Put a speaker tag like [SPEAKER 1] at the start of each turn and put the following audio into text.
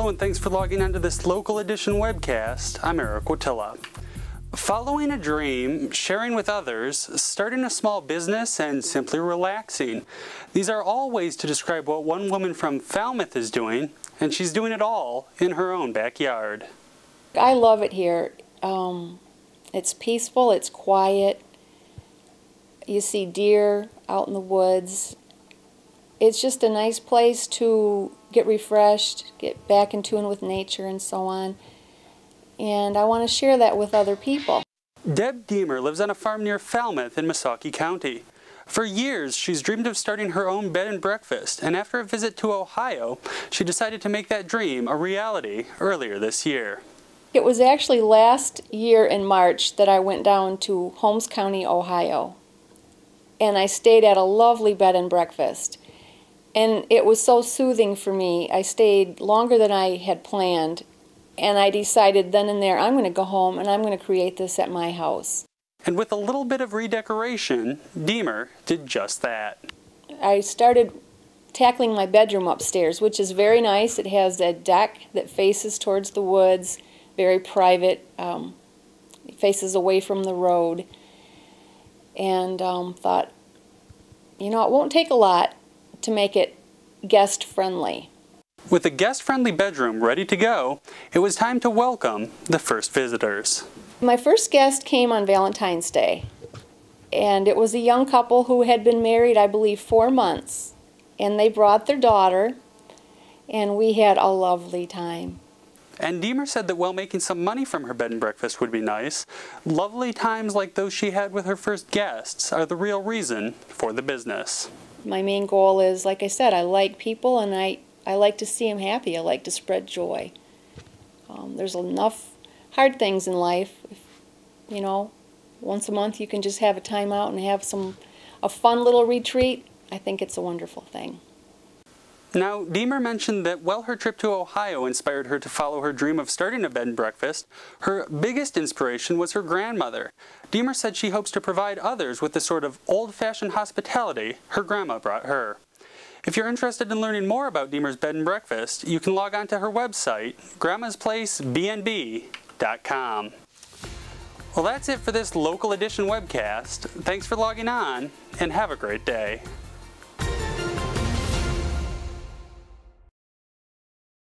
[SPEAKER 1] Hello and thanks for logging onto this local edition webcast. I'm Eric Watilla. Following a dream, sharing with others, starting a small business, and simply relaxing. These are all ways to describe what one woman from Falmouth is doing, and she's doing it all in her own backyard.
[SPEAKER 2] I love it here. It's peaceful, it's quiet. You see deer out in the woods. It's just a nice place to get refreshed, get back in tune with nature and so on. And I want to share that with other people.
[SPEAKER 1] Deb Deemer lives on a farm near Falmouth in Missaukee County. For years, she's dreamed of starting her own bed and breakfast, and after a visit to Ohio, she decided to make that dream a reality earlier this year.
[SPEAKER 2] It was actually last year in March that I went down to Holmes County, Ohio. And I stayed at a lovely bed and breakfast. And it was so soothing for me. I stayed longer than I had planned. And I decided then and there, I'm going to go home and I'm going to create this at my house.
[SPEAKER 1] And with a little bit of redecoration, Deemer did just that.
[SPEAKER 2] I started tackling my bedroom upstairs, which is very nice. It has a deck that faces towards the woods, very private, it faces away from the road. And thought, you know, it won't take a lot to make it guest-friendly.
[SPEAKER 1] With a guest-friendly bedroom ready to go, it was time to welcome the first visitors.
[SPEAKER 2] My first guest came on Valentine's Day, and it was a young couple who had been married, I believe, 4 months, and they brought their daughter, and we had a lovely time.
[SPEAKER 1] And Deemer said that while making some money from her bed and breakfast would be nice, lovely times like those she had with her first guests are the real reason for the business.
[SPEAKER 2] My main goal is, like I said, I like people and I like to see them happy. I like to spread joy. There's enough hard things in life. You know, once a month you can just have a time out and have a fun little retreat. I think it's a wonderful thing.
[SPEAKER 1] Now, Deemer mentioned that while her trip to Ohio inspired her to follow her dream of starting a bed and breakfast, her biggest inspiration was her grandmother. Deemer said she hopes to provide others with the sort of old-fashioned hospitality her grandma brought her. If you're interested in learning more about Deemer's bed and breakfast, you can log on to her website, grandmasplacebnb.com. Well, that's it for this local edition webcast. Thanks for logging on, and have a great day.